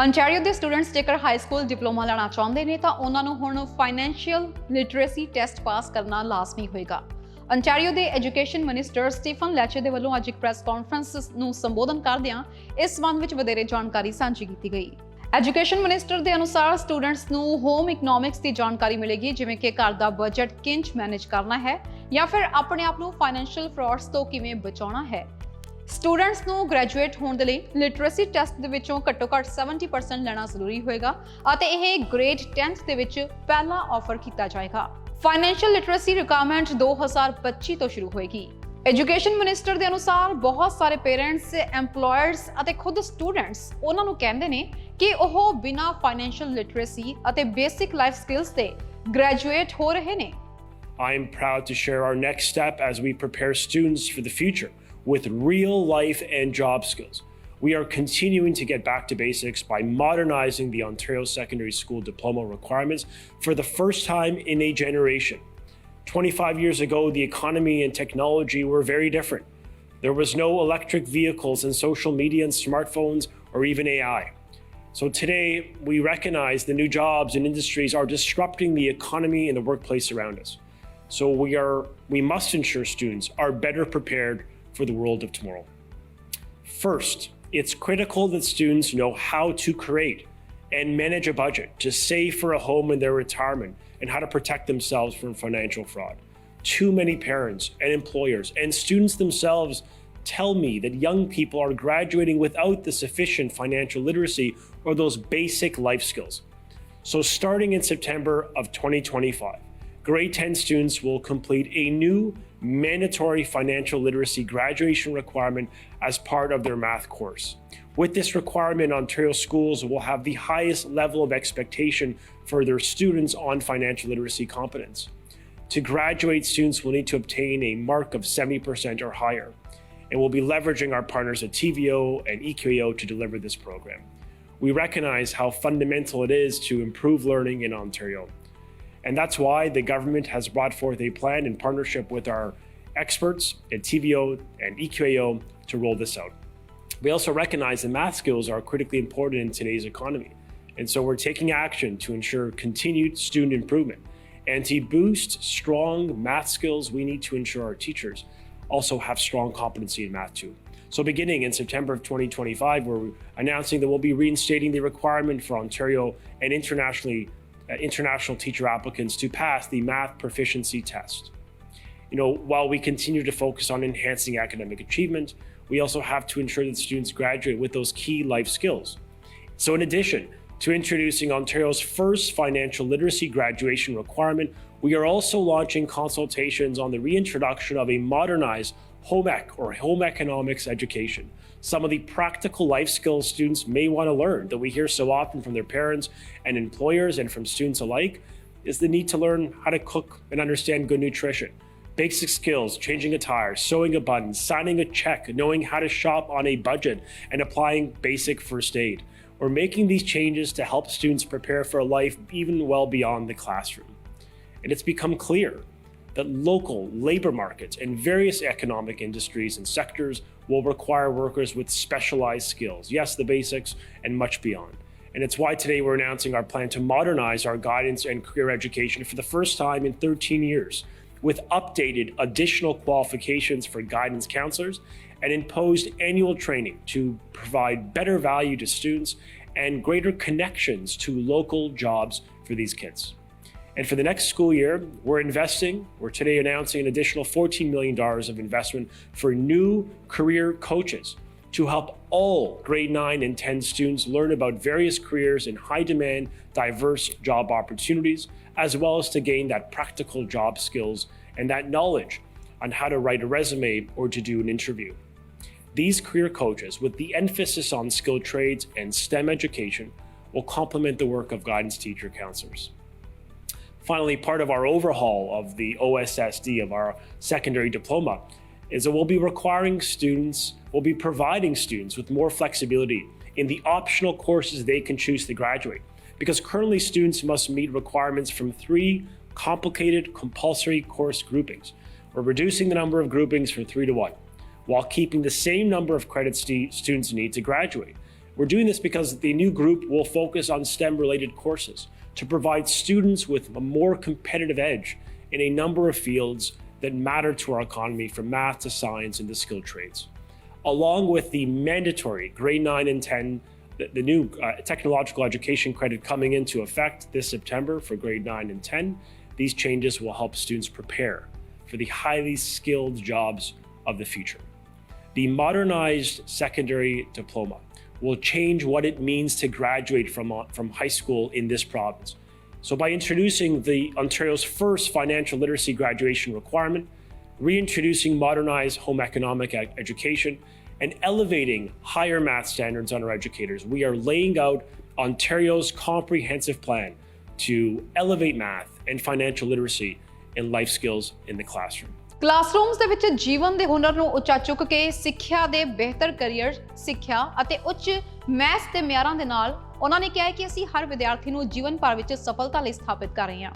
Ontario ਦੇ students ਜੇਕਰ high school diploma ਲੈਣਾ ਚਾਹੁੰਦੇ ਨੇ ਤਾਂ ਉਹਨਾਂ ਨੂੰ ਹੁਣ ਫਾਈਨੈਂਸ਼ੀਅਲ ਲਿਟਰੇਸੀ ਟੈਸਟ ਪਾਸ ਕਰਨਾ ਲਾਜ਼ਮੀ ਹੋਏਗਾ। ਅੰਟੈਰੀਓ ਦੇ ਐਜੂਕੇਸ਼ਨ ਮਿਨਿਸਟਰ ਸਟੀਫਨ ਲੈਚੇ ਦੇ ਵੱਲੋਂ ਅੱਜ ਇੱਕ ਪ੍ਰੈਸ ਕਾਨਫਰੰਸ ਨੂੰ ਸੰਬੋਧਨ ਕਰਦਿਆਂ ਇਸ ਸੰਬੰਧ ਵਿੱਚ ਵਧੇਰੇ ਜਾਣਕਾਰੀ ਸਾਂਝੀ ਕੀਤੀ ਗਈ। ਐਜੂਕੇਸ਼ਨ ਮਿਨਿਸਟਰ ਦੇ ਅਨੁਸਾਰ ਸਟੂਡੈਂਟਸ ਨੂੰ ਹੋਮ ਇਕਨੋਮਿਕਸ ਦੀ ਜਾਣਕਾਰੀ ਮਿਲੇਗੀ, ਜਿਵੇਂ ਕਿ ਘਰ ਦਾ ਬਜਟ ਕਿੰਜ ਮੈਨੇਜ ਕਰਨਾ ਹੈ ਜਾਂ ਫਿਰ ਆਪਣੇ ਆਪ ਨੂੰ ਫਾਈਨੈਂਸ਼ੀਅਲ ਫਰਾਡਸ ਤੋਂ ਕਿਵੇਂ ਬਚਾਉਣਾ ਹੈ। ਸਟੂਡੈਂਟਸ ਨੂੰ ਗ੍ਰੈਜੂਏਟ ਹੋਣ ਦੇ ਲਈ ਲਿਟਰੇਸੀ ਟੈਸਟ ਦੇ ਵਿੱਚੋਂ ਘੱਟੋ-ਘੱਟ 70% ਲੈਣਾ ਜ਼ਰੂਰੀ ਹੋਏਗਾ ਅਤੇ ਇਹ ਗ੍ਰੇਡ 10th ਦੇ ਵਿੱਚ ਪਹਿਲਾ ਆਫਰ ਕੀਤਾ ਜਾਏਗਾ। ਫਾਈਨੈਂਸ਼ੀਅਲ ਲਿਟਰੇਸੀ ਰਿਕੁਆਇਰਮੈਂਟ 2025 ਤੋਂ ਸ਼ੁਰੂ ਹੋਏਗੀ। ਐਜੂਕੇਸ਼ਨ ਮਿਨਿਸਟਰ ਦੇ ਅਨੁਸਾਰ ਬਹੁਤ ਸਾਰੇ ਪੇਰੈਂਟਸ, ਐਮਪਲੋਇਰਸ ਅਤੇ ਖੁਦ ਸਟੂਡੈਂਟਸ ਉਹਨਾਂ ਨੂੰ ਕਹਿੰਦੇ ਨੇ ਕਿ ਉਹ ਬਿਨਾਂ ਫਾਈਨੈਂਸ਼ੀਅਲ ਲਿਟਰੇਸੀ ਅਤੇ ਬੇਸਿਕ ਲਾਈਫ ਸਕਿੱਲਸ ਦੇ ਗ੍ਰੈਜੂਏਟ ਹੋ ਰਹੇ ਨੇ। I am proud to share our next step as we prepare students for the future with real life and job skills. We are continuing to get back to basics by modernizing the Ontario Secondary School Diploma requirements for the first time in a generation. 25 years ago, the economy and technology were very different. There was no electric vehicles and social media and smartphones or even AI. So today, we recognize the new jobs and industries are disrupting the economy and the workplace around us. So we must ensure students are better prepared for the world of tomorrow. First, it's critical that students know how to create and manage a budget to save for a home in their retirement and how to protect themselves from financial fraud. Too many parents and employers and students themselves tell me that young people are graduating without the sufficient financial literacy or those basic life skills. So starting in September of 2025, Grade 10 students will complete a new mandatory financial literacy graduation requirement as part of their math course. With this requirement, Ontario schools will have the highest level of expectation for their students on financial literacy competence. To graduate, students will need to obtain a mark of 70% or higher, and we'll be leveraging our partners at TVO and EQAO to deliver this program. We recognize how fundamental it is to improve learning in Ontario. And that's why the government has brought forth a plan in partnership with our experts at TVO and EQAO to roll this out. We also recognize that math skills are critically important in today's economy. And so we're taking action to ensure continued student improvement. And to boost strong math skills, we need to ensure our teachers also have strong competency in math too. So beginning in September of 2025, we're announcing that we'll be reinstating the requirement for Ontario and international teacher applicants to pass the math proficiency test. While we continue to focus on enhancing academic achievement, we also have to ensure that students graduate with those key life skills. So in addition to introducing Ontario's first financial literacy graduation requirement, we are also launching consultations on the reintroduction of a modernized home ec or home economics education. Some of the practical life skills students may want to learn that we hear so often from their parents and employers and from students alike is the need to learn how to cook and understand good nutrition. Basic skills, changing a tire, sewing a button, signing a check, knowing how to shop on a budget, and applying basic first aid. We're making these changes to help students prepare for a life even well beyond the classroom. And it's become clear that local labor markets and various economic industries and sectors will require workers with specialized skills. Yes, the basics and much beyond. And it's why today we're announcing our plan to modernize our guidance and career education for the first time in 13 years with updated additional qualifications for guidance counselors and imposed annual training to provide better value to students and greater connections to local jobs for these kids. And for the next school year, we're today announcing an additional $14 million of investment for new career coaches to help all grade 9 and 10 students learn about various careers in high demand, diverse job opportunities, as well as to gain that practical job skills and that knowledge on how to write a resume or to do an interview. These career coaches, with the emphasis on skilled trades and STEM education, will complement the work of guidance teacher counselors. Finally, part of our overhaul of the OSSD of our secondary diploma is that we'll be providing students with more flexibility in the optional courses they can choose to graduate. Because currently students must meet requirements from 3 complicated compulsory course groupings. We're reducing the number of groupings from 3 to 1, while keeping the same number of credits students need to graduate. We're doing this because the new group will focus on STEM-related courses to provide students with a more competitive edge in a number of fields that matter to our economy, from math to science and to skilled trades. Along with the mandatory grade 9 and 10, the new technological education credit coming into effect this September for grade 9 and 10, these changes will help students prepare for the highly skilled jobs of the future. The modernized secondary diploma will change what it means to graduate from high school in this province. So by introducing the Ontario's first financial literacy graduation requirement, reintroducing modernized home economic education, and elevating higher math standards on our educators, we are laying out Ontario's comprehensive plan to elevate math and financial literacy and life skills in the classroom. Classrooms ਦੇ ਵਿੱਚ ਜੀਵਨ ਦੇ ਹੁਨਰ ਨੂੰ ਉੱਚਾ ਚੁੱਕ ਕੇ ਸਿੱਖਿਆ ਦੇ ਬਿਹਤਰ ਕੈਰੀਅਰ ਸਿੱਖਿਆ ਅਤੇ ਉੱਚ ਮੈਥ ਦੇ ਮਿਆਰਾਂ ਦੇ ਨਾਲ ਉਹਨਾਂ ਨੇ ਕਿਹਾ ਹੈ ਕਿ ਅਸੀਂ ਹਰ ਵਿਦਿਆਰਥੀ ਨੂੰ ਜੀਵਨ ਭਰ ਵਿੱਚ ਸਫਲਤਾ ਲਈ ਸਥਾਪਿਤ ਕਰ ਰਹੇ ਹਾਂ।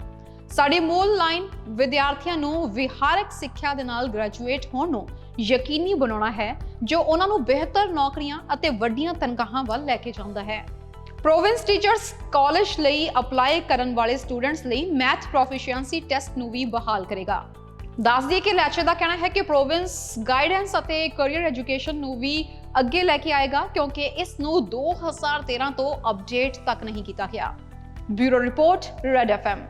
ਸਾਡੀ ਮੂਲ ਲਾਈਨ ਵਿਦਿਆਰਥੀਆਂ ਨੂੰ ਵਿਹਾਰਕ ਸਿੱਖਿਆ ਦੇ ਨਾਲ ਗ੍ਰੈਜੂਏਟ ਹੋਣ ਨੂੰ ਯਕੀਨੀ ਬਣਾਉਣਾ ਹੈ, ਜੋ ਉਹਨਾਂ ਨੂੰ ਬਿਹਤਰ ਨੌਕਰੀਆਂ ਅਤੇ ਵੱਡੀਆਂ ਤਨਖਾਹਾਂ ਵੱਲ ਲੈ ਕੇ ਜਾਂਦਾ ਹੈ। ਪ੍ਰੋਵਿੰਸ ਟੀਚਰਸ ਕਾਲਜ ਲਈ ਅਪਲਾਈ ਕਰਨ ਵਾਲੇ ਸਟੂਡੈਂਟਸ ਲਈ ਮੈਥ ਪ੍ਰੋਫੀਸ਼ੀਐਂਸੀ ਟੈਸਟ ਨੂੰ ਵੀ ਬਹਾਲ ਕਰੇਗਾ। ਦੱਸ ਦਈਏ ਕਿ ਲੈਚੇ ਦਾ ਕਹਿਣਾ ਹੈ ਕਿ ਪ੍ਰੋਵਿੰਸ ਗਾਈਡੈਂਸ ਅਤੇ ਕੈਰੀਅਰ ਐਜੂਕੇਸ਼ਨ ਨੂੰ ਵੀ ਅੱਗੇ ਲੈ ਕੇ ਆਏਗਾ, ਕਿਉਂਕਿ ਇਸ ਨੂੰ 2013 ਤੋਂ ਅਪਡੇਟ ਤੱਕ ਨਹੀਂ ਕੀਤਾ ਗਿਆ। Bureau report, red FM।